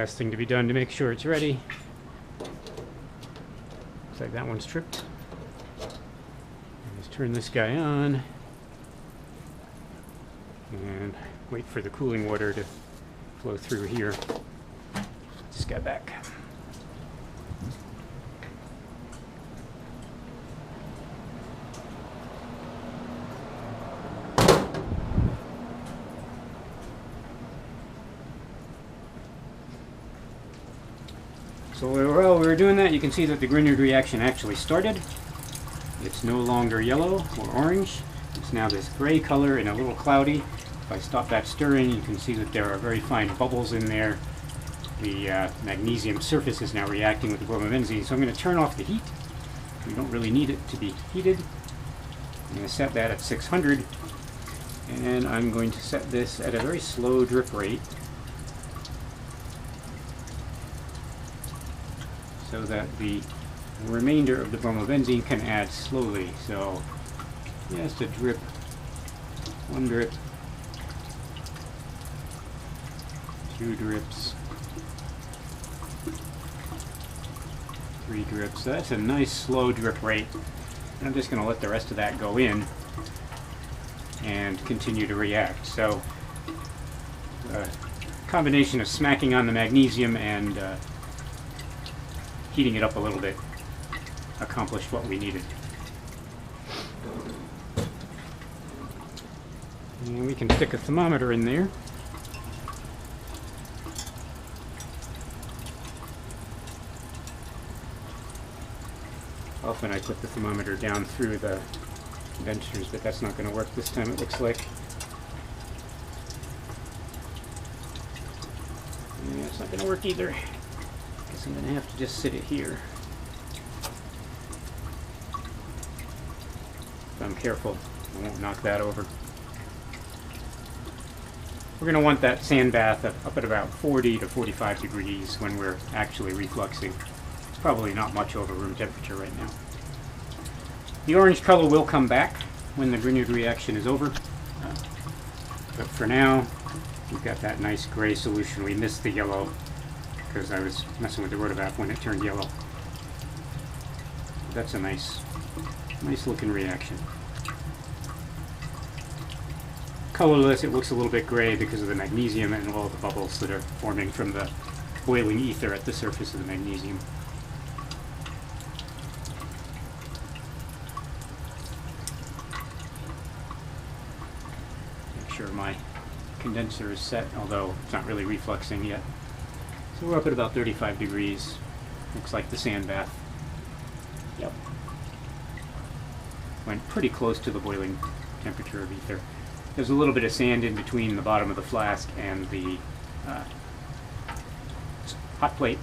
last thing to be done to make sure it's ready. Looks like that one's tripped. Just turn this guy on and wait for the cooling water to flow through here. Put this guy back. So while we were doing that, you can see that the Grignard reaction actually started. It's no longer yellow or orange. It's now this gray color and a little cloudy. If I stop that stirring, you can see that there are very fine bubbles in there. The magnesium surface is now reacting with the bromobenzene. So I'm going to turn off the heat. We don't really need it to be heated. I'm going to set that at 600. And I'm going to set this at a very slow drip rate, so that the remainder of the bromobenzene can add slowly. So just a drip, one drip, two drips, three drips. So that's a nice slow drip rate. And I'm just going to let the rest of that go in and continue to react. So a combination of smacking on the magnesium and heating it up a little bit accomplished what we needed. And we can stick a thermometer in there. Often I put the thermometer down through the condensers, but that's not going to work this time, it looks like. Yeah, it's not going to work either. Guess I'm going to have to just sit it here. If I'm careful, I won't knock that over. We're going to want that sand bath up at about 40 to 45 degrees when we're actually refluxing. It's probably not much over room temperature right now. The orange color will come back when the Grignard reaction is over. But for now, we've got that nice gray solution. We missed the yellow because I was messing with the rotovap when it turned yellow. That's a nice looking reaction. Colorless, it looks a little bit gray because of the magnesium and all the bubbles that are forming from the boiling ether at the surface of the magnesium. Make sure my condenser is set, although it's not really refluxing yet. So we're up at about 35 degrees. Looks like the sand bath. Yep. Went pretty close to the boiling temperature of ether. There's a little bit of sand in between the bottom of the flask and the hot plate,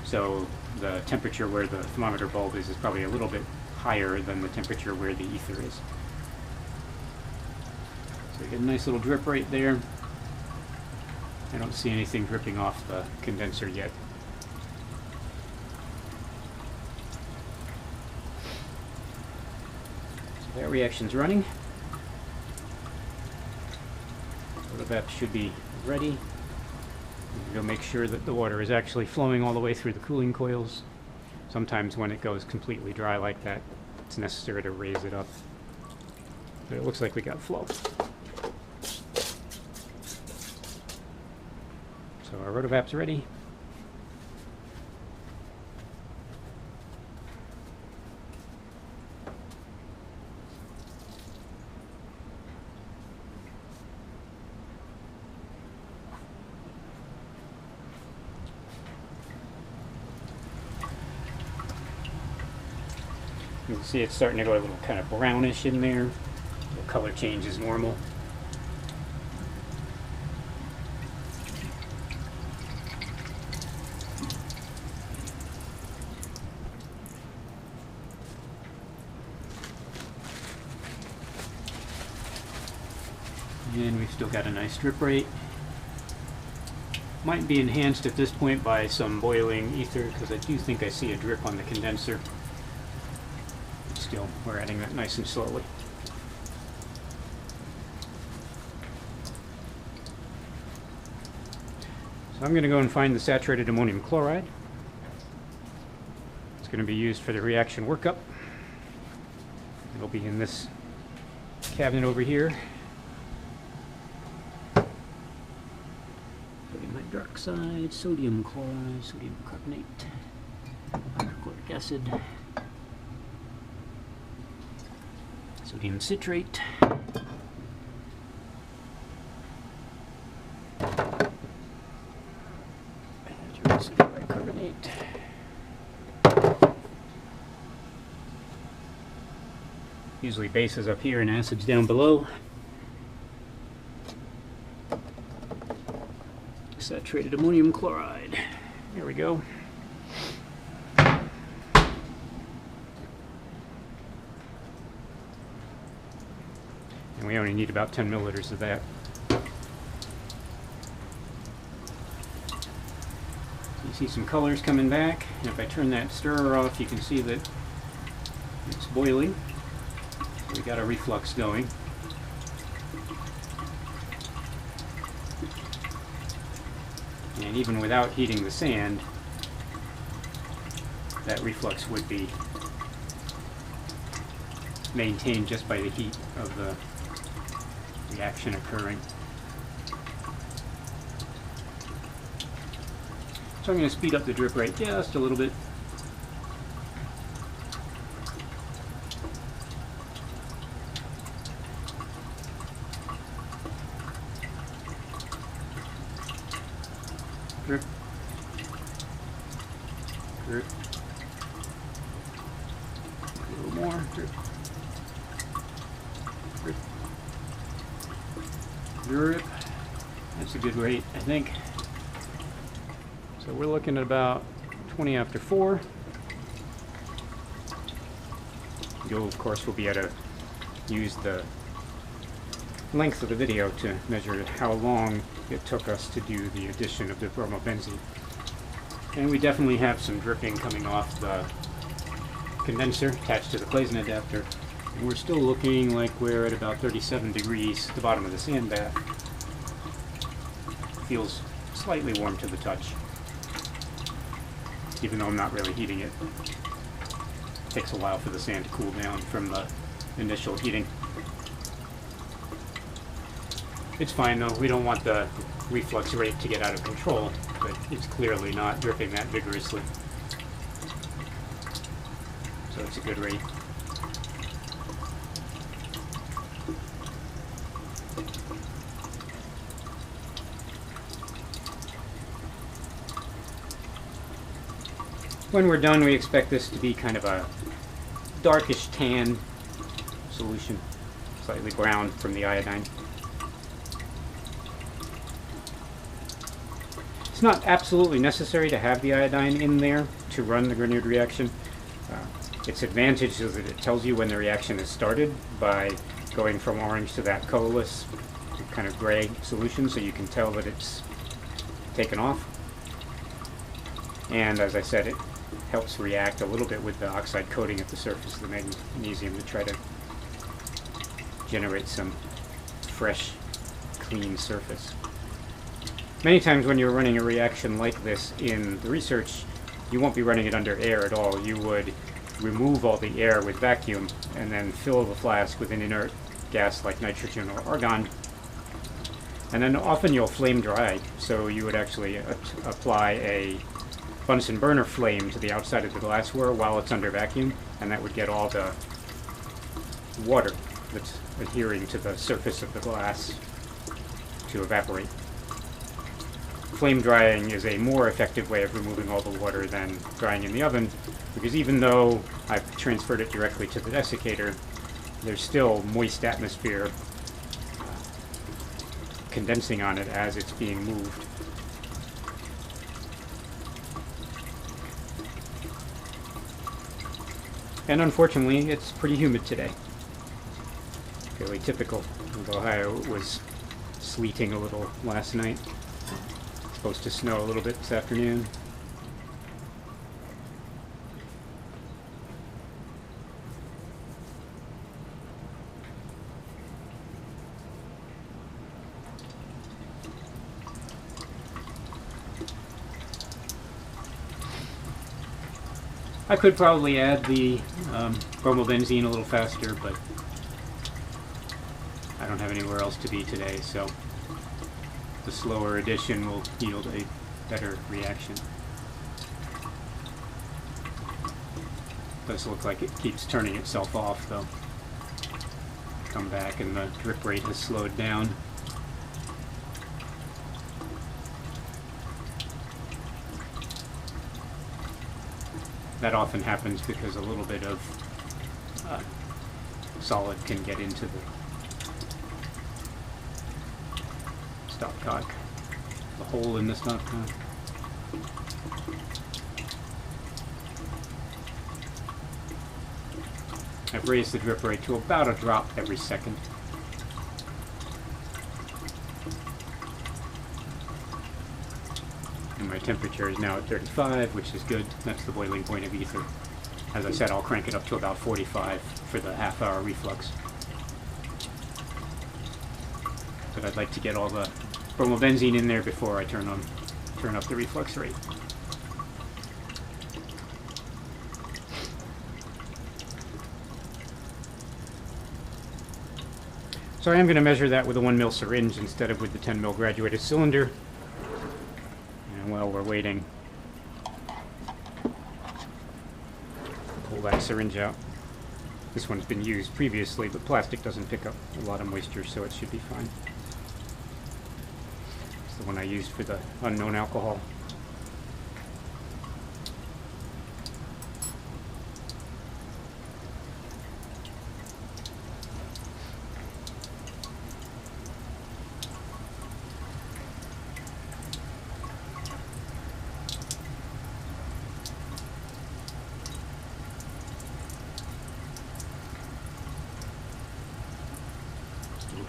so the temperature where the thermometer bulb is probably a little bit higher than the temperature where the ether is. So we get a nice little drip right there. I don't see anything dripping off the condenser yet. So that reaction's running. Rotovap should be ready. We'll make sure that the water is actually flowing all the way through the cooling coils. Sometimes when it goes completely dry like that, it's necessary to raise it up. But it looks like we got flow. So our rotovap's ready. You can see it's starting to go a little kind of brownish in there. The color change is normal. And we've still got a nice drip rate. Might be enhanced at this point by some boiling ether, because I do think I see a drip on the condenser. Still, we're adding that nice and slowly. So I'm going to go and find the saturated ammonium chloride. It's going to be used for the reaction workup. It'll be in this cabinet over here. Sodium hydroxide, sodium chloride, sodium carbonate, hydrochloric acid, sodium citrate, sodium bicarbonate, usually bases up here and acids down below. Saturated ammonium chloride. There we go. And we only need about 10 milliliters of that. You see some colors coming back, and if I turn that stirrer off, you can see that it's boiling. So we got a reflux going. And even without heating the sand, that reflux would be maintained just by the heat of the reaction occurring. So I'm going to speed up the drip rate just a little bit. Drip, drip, a little more, drip, drip, drip. That's a good rate, I think. So we're looking at about 20 after 4. You, of course, will be able to use the length of the video to measure how long it took us to do the addition of the bromobenzene. And we definitely have some dripping coming off the condenser attached to the Claisen adapter. And we're still looking like we're at about 37 degrees at the bottom of the sand bath. Feels slightly warm to the touch, even though I'm not really heating it. It takes a while for the sand to cool down from the initial heating. It's fine though, we don't want the reflux rate to get out of control, but it's clearly not dripping that vigorously. So it's a good rate. When we're done, we expect this to be kind of a darkish tan solution, slightly brown from the iodine. It's not absolutely necessary to have the iodine in there to run the Grignard reaction. Its advantage is that it tells you when the reaction has started by going from orange to that colorless kind of gray solution, so you can tell that it's taken off. And as I said, it helps react a little bit with the oxide coating at the surface of the magnesium to try to generate some fresh, clean surface. Many times when you're running a reaction like this in the research, you won't be running it under air at all. You would remove all the air with vacuum and then fill the flask with an inert gas like nitrogen or argon. And then often you'll flame dry, so you would actually apply a Bunsen burner flame to the outside of the glassware while it's under vacuum, and that would get all the water that's adhering to the surface of the glass to evaporate. Flame drying is a more effective way of removing all the water than drying in the oven, because even though I've transferred it directly to the desiccator, there's still moist atmosphere condensing on it as it's being moved. And unfortunately, it's pretty humid today. Fairly typical of Ohio. It was sleeting a little last night. It's supposed to snow a little bit this afternoon. I could probably add the bromobenzene a little faster, but I don't have anywhere else to be today, so the slower addition will yield a better reaction. Does look like it keeps turning itself off though. Come back and the drip rate has slowed down. That often happens because a little bit of solid can get into the stopcock, the hole in the stopcock. I've raised the drip rate to about a drop every second. And my temperature is now at 35, which is good. That's the boiling point of ether. As I said, I'll crank it up to about 45 for the half-hour reflux. But I'd like to get all the bromobenzene in there before I turn up the reflux rate. So I am going to measure that with a 1 ml syringe instead of with the 10 ml graduated cylinder. And while we're waiting, pull that syringe out. This one's been used previously, but plastic doesn't pick up a lot of moisture, so it should be fine. It's the one I used for the unknown alcohol.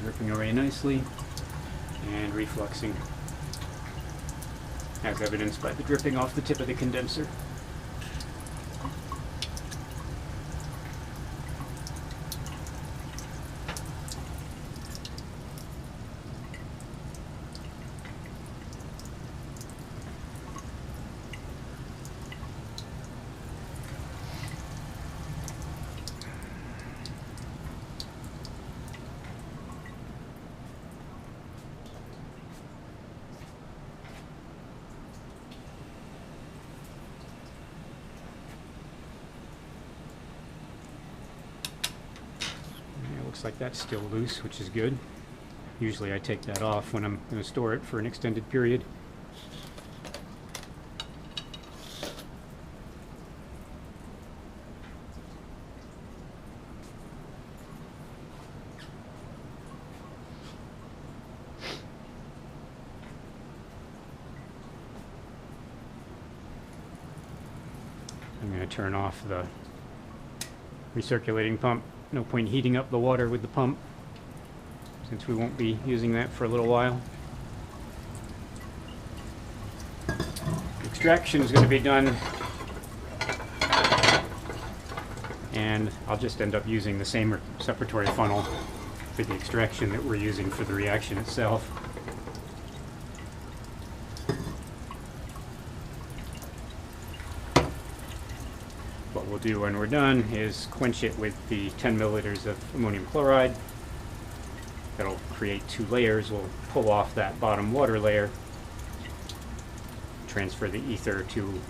Dripping away nicely and refluxing, as evidenced by the dripping off the tip of the condenser. Looks like that's still loose, which is good. Usually I take that off when I'm going to store it for an extended period. I'm going to turn off the recirculating pump. No point heating up the water with the pump, since we won't be using that for a little while. Extraction is going to be done, and I'll just end up using the same separatory funnel for the extraction that we're using for the reaction itself. What we'll do when we're done is quench it with the 10 milliliters of ammonium chloride. That'll create 2 layers. We'll pull off that bottom water layer, transfer the ether to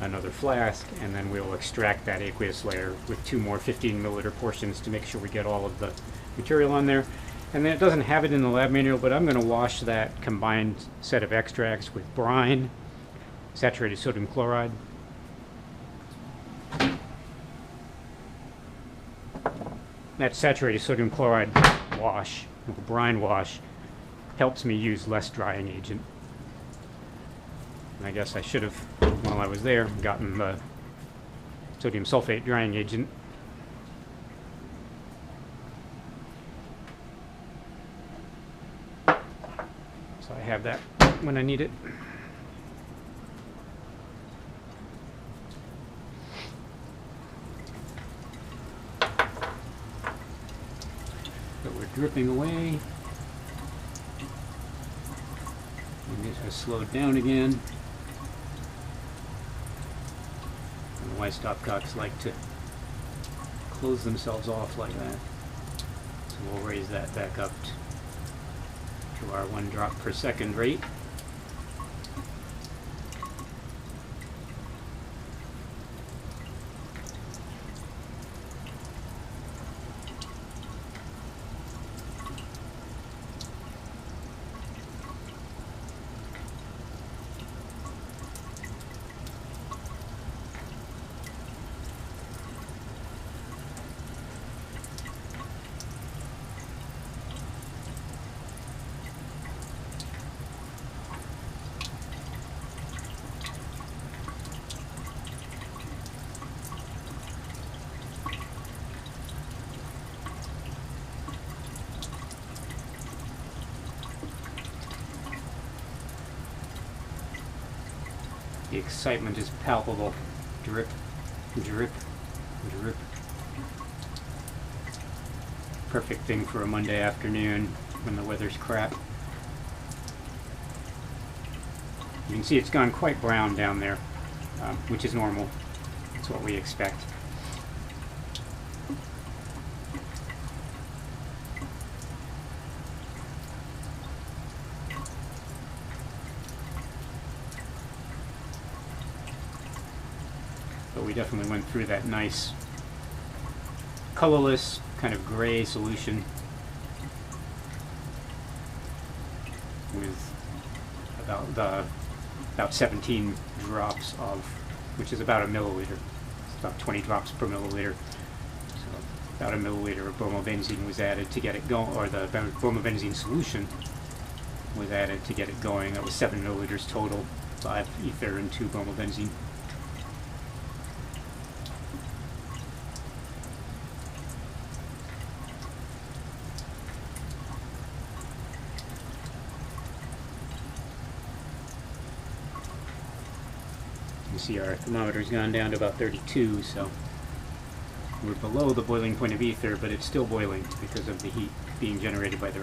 another flask, and then we'll extract that aqueous layer with 2 more 15 milliliter portions to make sure we get all of the material on there. And then it doesn't have it in the lab manual, but I'm going to wash that combined set of extracts with brine, saturated sodium chloride. That saturated sodium chloride wash, or brine wash, helps me use less drying agent. And I guess I should have, while I was there, gotten the sodium sulfate drying agent. So I have that when I need it. Dripping away. And it has slowed down again. why stopcocks like to close themselves off like that. So we'll raise that back up to our 1 drop per second rate. The excitement is palpable. Drip, drip, drip. Perfect thing for a Monday afternoon when the weather's crap. You can see it's gone quite brown down there, which is normal. That's what we expect. But we definitely went through that nice colorless kind of gray solution with about 17 drops of, which is about a milliliter. It's about 20 drops per milliliter. So about a milliliter of bromobenzene was added to get it going, or the bromobenzene solution was added to get it going. That was 7 milliliters total, 5 ether and 2 bromobenzene. You see our thermometer's gone down to about 32, so we're below the boiling point of ether, but it's still boiling because of the heat being generated by the